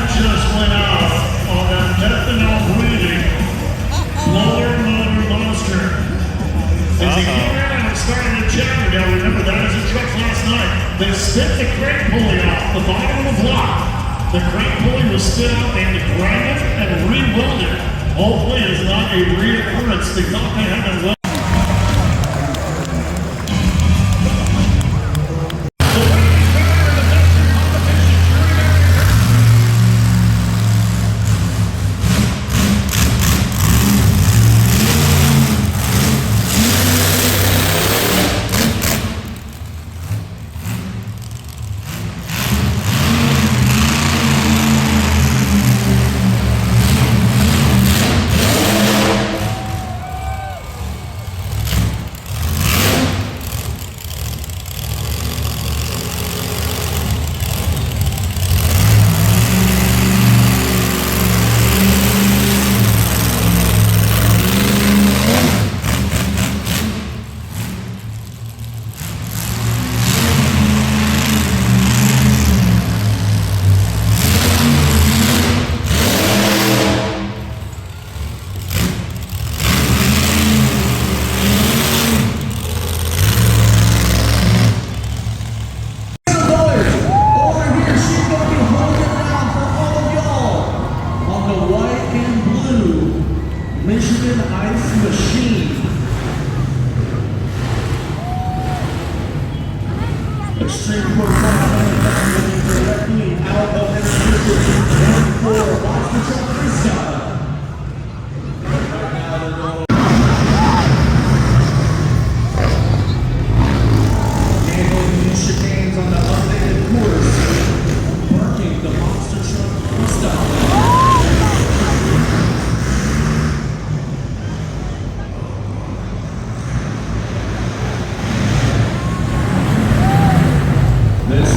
alarm just went off on that ethanol breathing lower motor monster. As he came out and started to jump, now remember that was a truck last night. They spit the crate pulley off the bottom of the block. The crate pulley was spit out and grounded and re-welded. Hopefully it's not a reoccurrence. They thought they had to weld. Michigan Ice Machine. Extreme performance directly out of their 1-4 Monster Truck Freestyle. Right now they're going handling these chicanes on the updated course, marking the Monster Truck Freestyle. This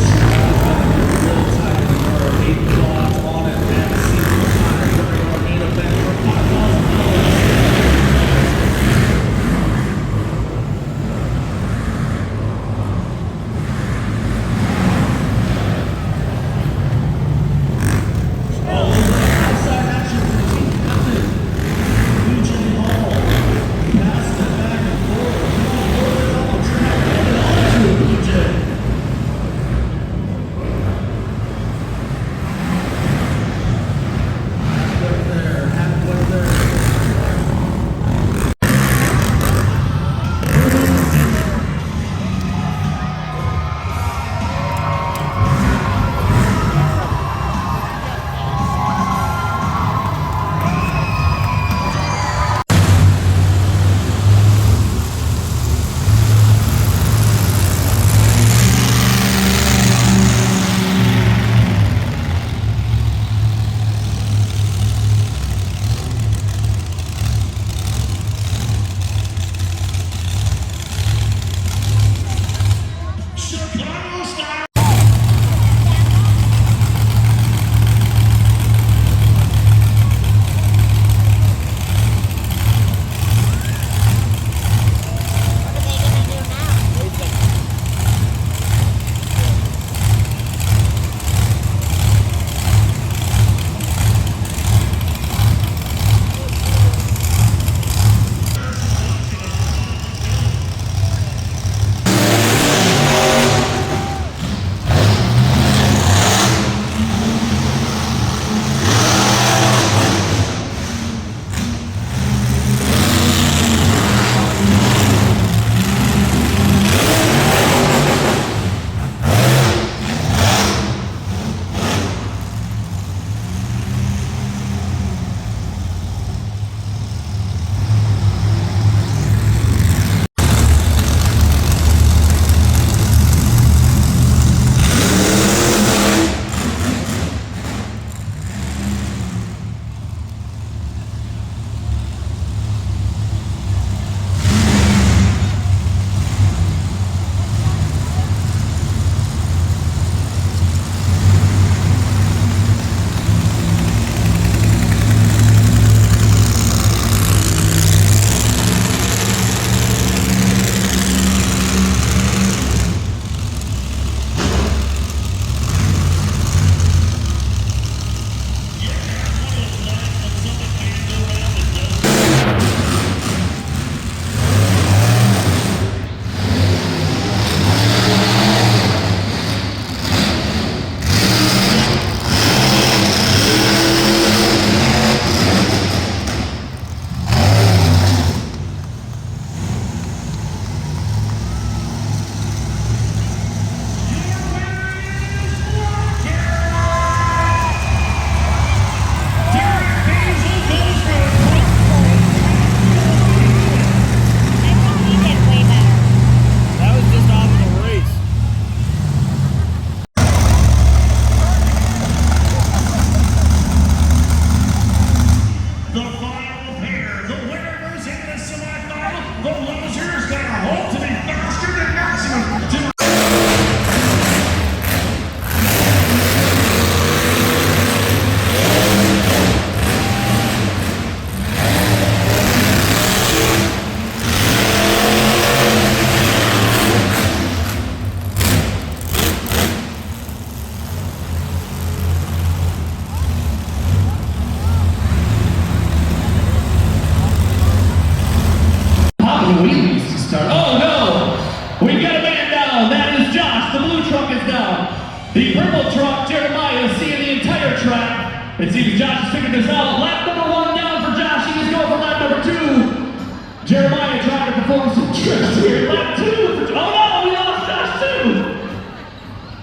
It seems Josh has figured this out. Lap number 1 down for Josh. He is going for lap number 2. Jeremiah trying to perform some tricks here. Lap 2 for, oh no, we lost Josh too.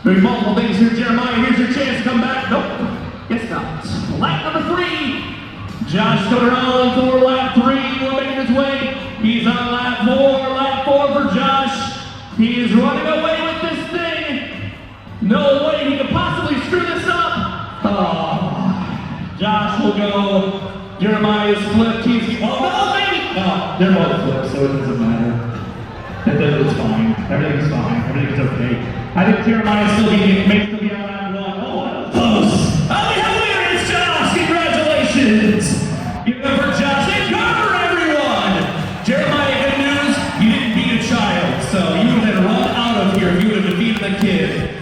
There's multiple things here, Jeremiah. Here's your chance to come back. Nope, guess not. Lap number 3. Josh coming around for lap 3. We're making his way. He's on lap 4. Lap 4 for Josh. He is running away with this thing. No way he could possibly screw this up. Oh, Josh will go. Jeremiah is flipped. He's, oh no, baby. No, they're both flipped, so it doesn't matter. It's fine. Everything's fine. Everything's okay. I think Jeremiah still may still be on lap 1. Oh, that was close. Oh, we have a winner. It's Josh. Congratulations. Give it up for Josh. They cover everyone. Jeremiah, good news. You didn't beat a child, so you would have been run out of here if you would have defeated a kid.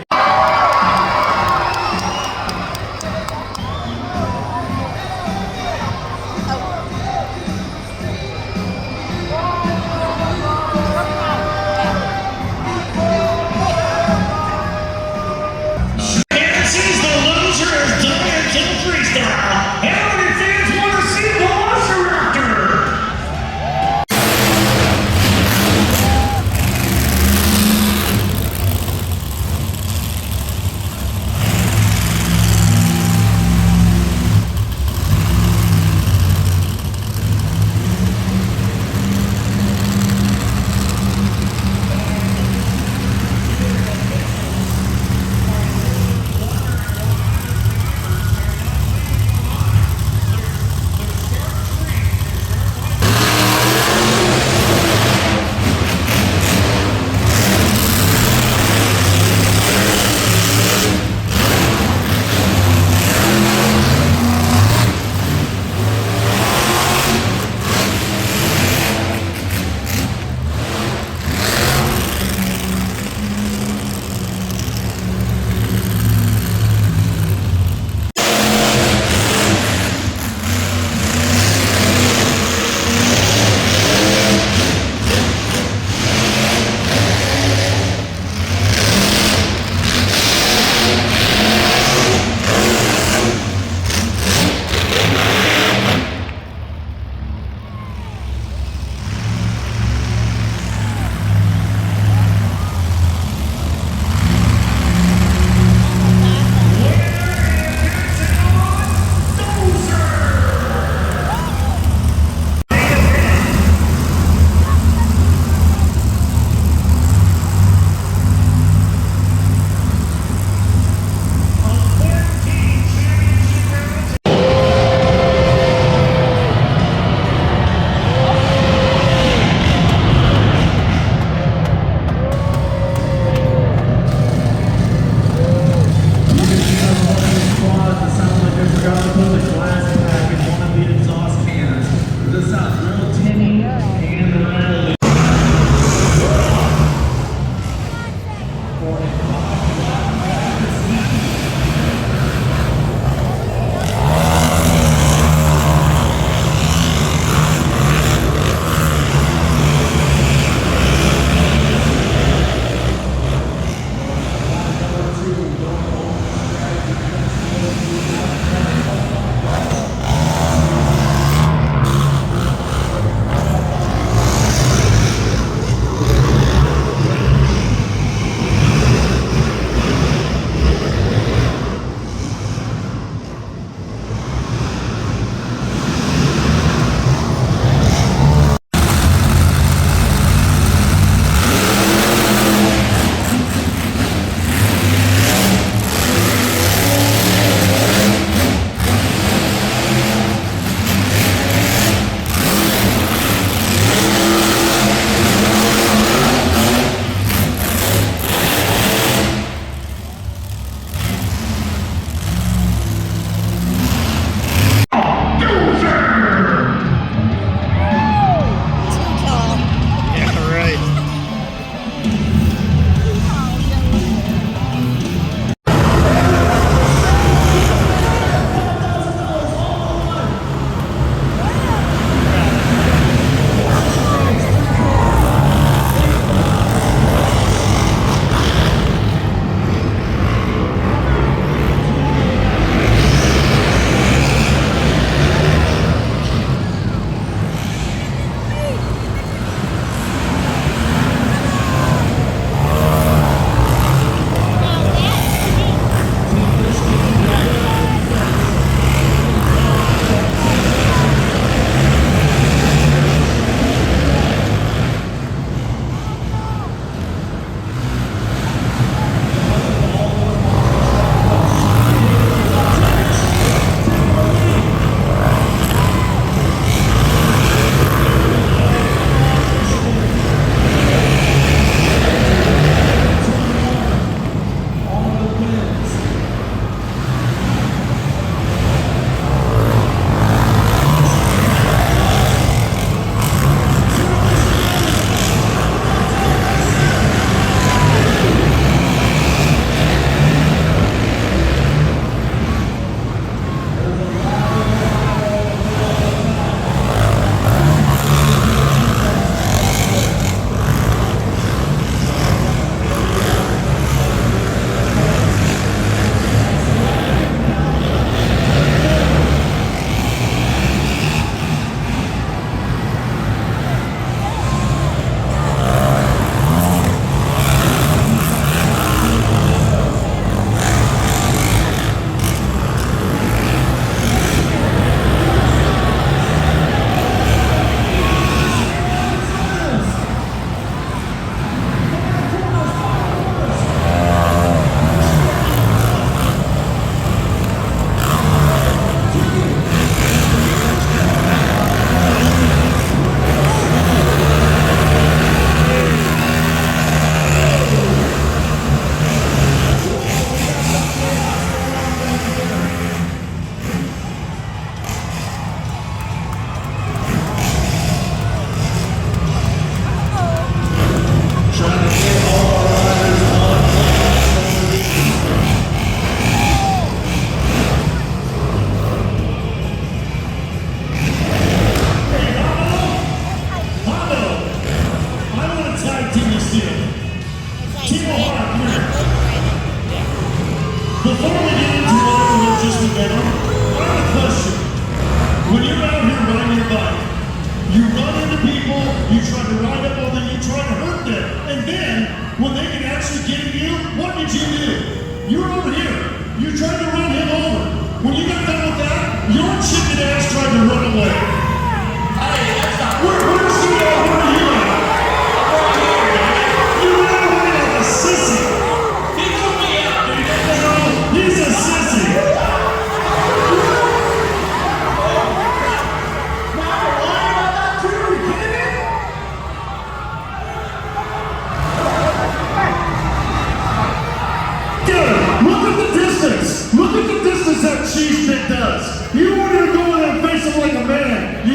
does. You wanted to go in there and face him like a man.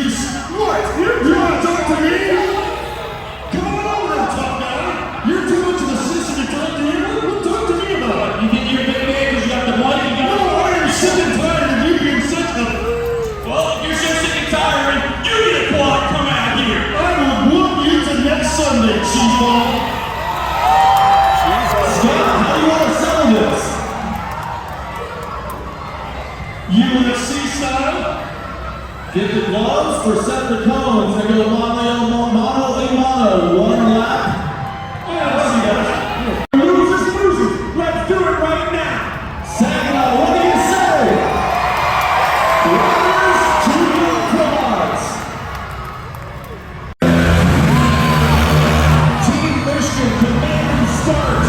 What? You want to talk to me? Come on over there, tough guy. You're too much of a sissy to talk to you. What talk to me about? You think you're a big man because you got the money? You got No, I am sick and tired of you being such a... Well, if you're so sick and tired, you need a quad. Come out here. I will whoop you to next Sunday, Chief Ball. Scott, how do you want to settle this? UFC style? Get the gloves or set the cones and go mano a mano, one lap. Losers. Let's do it right now. Saginaw, what do you say? Riders to the quads. Team Michigan, command and start.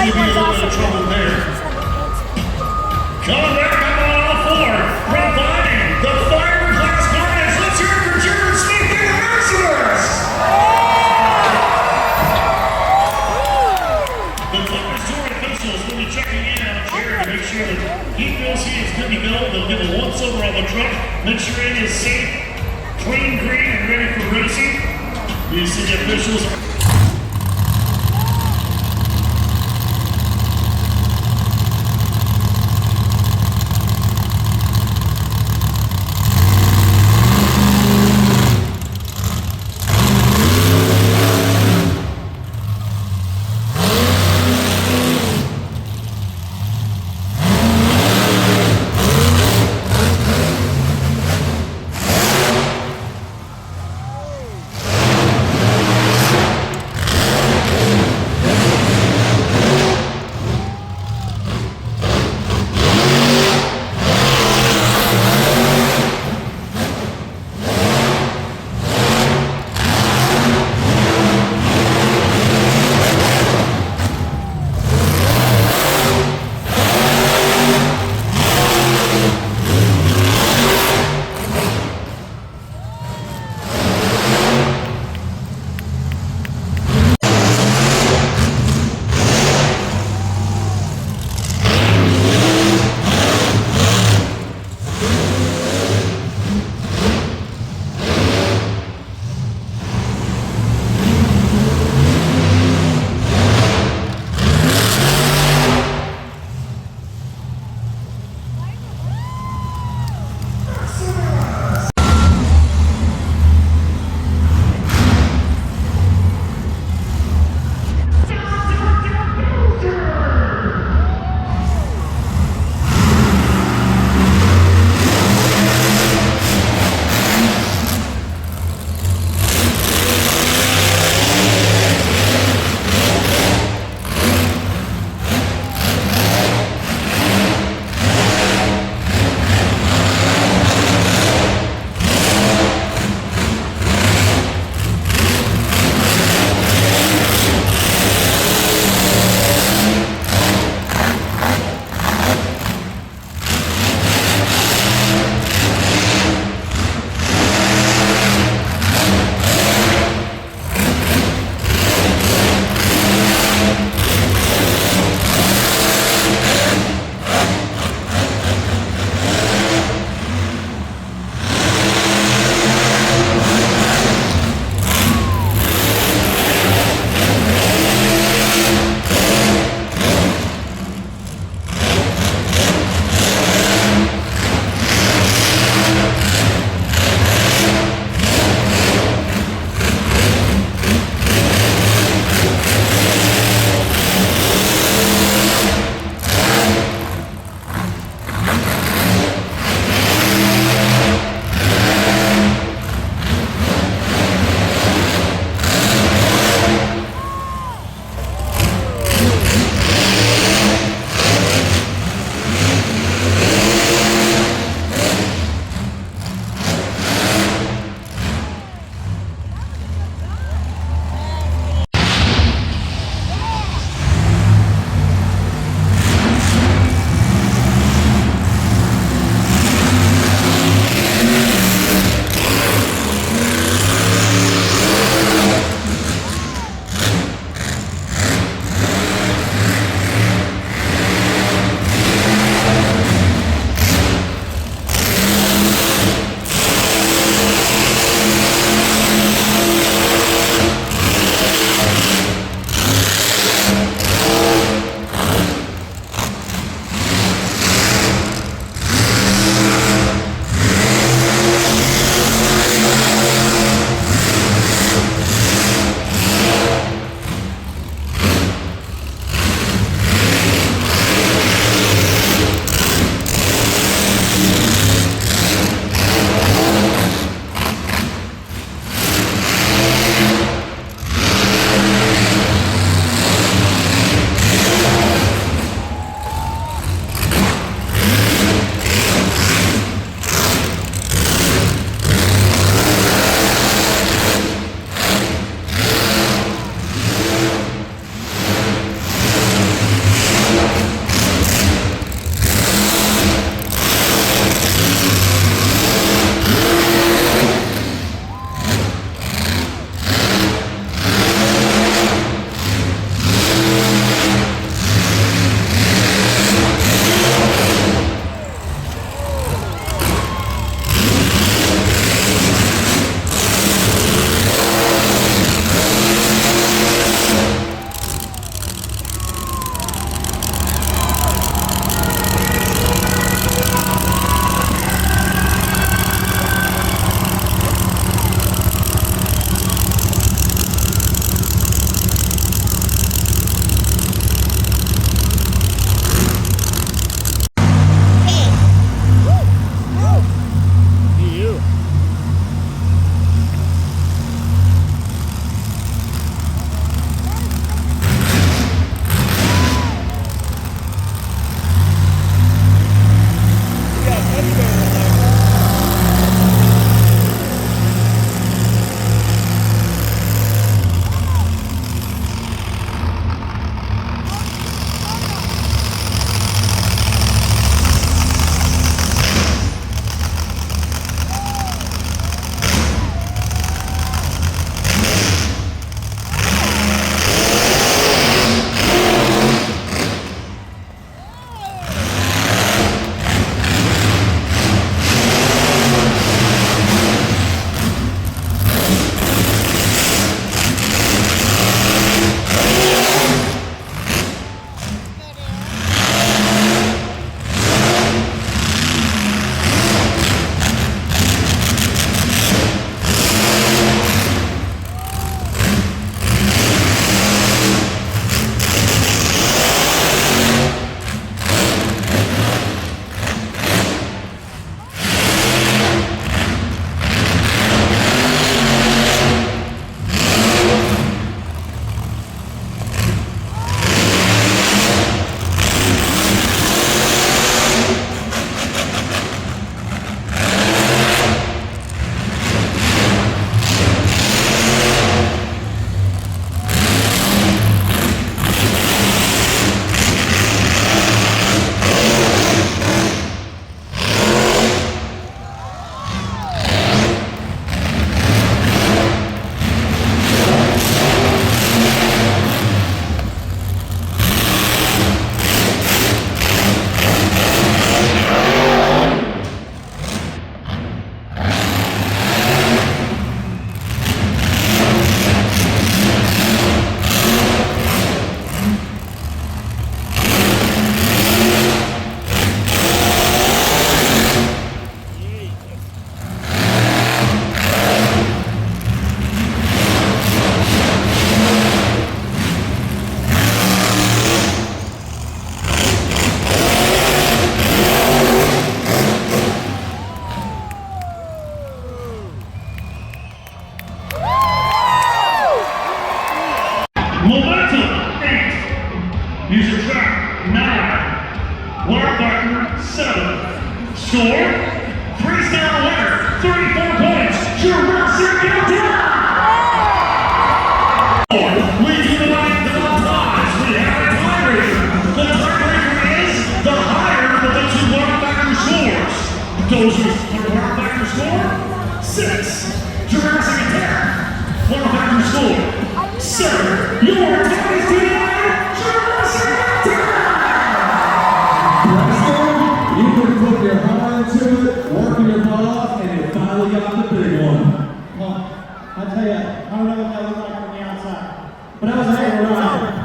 to be a little bit of trouble there. Coming back up on all four, providing the fiberglass carnage. Let's hear it for Jared Smith and Exodus. The Clippers tour officials will be checking in on Jared to make sure that he feels he is good to go. They'll give a once over on the truck, make sure it is safe, clean, green, and ready for racing. The city officials are tell you, I don't know what that looked like from the outside. But that was a heck of a run.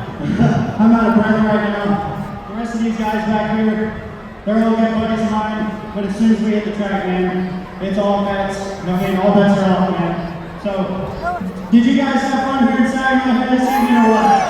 I'm out of breath right now. The rest of these guys back here, they're all good buddies of mine. But as soon as we hit the track, man, it's all bets. I mean, all bets are off, man. So, did you guys have fun here in Saginaw this evening or what?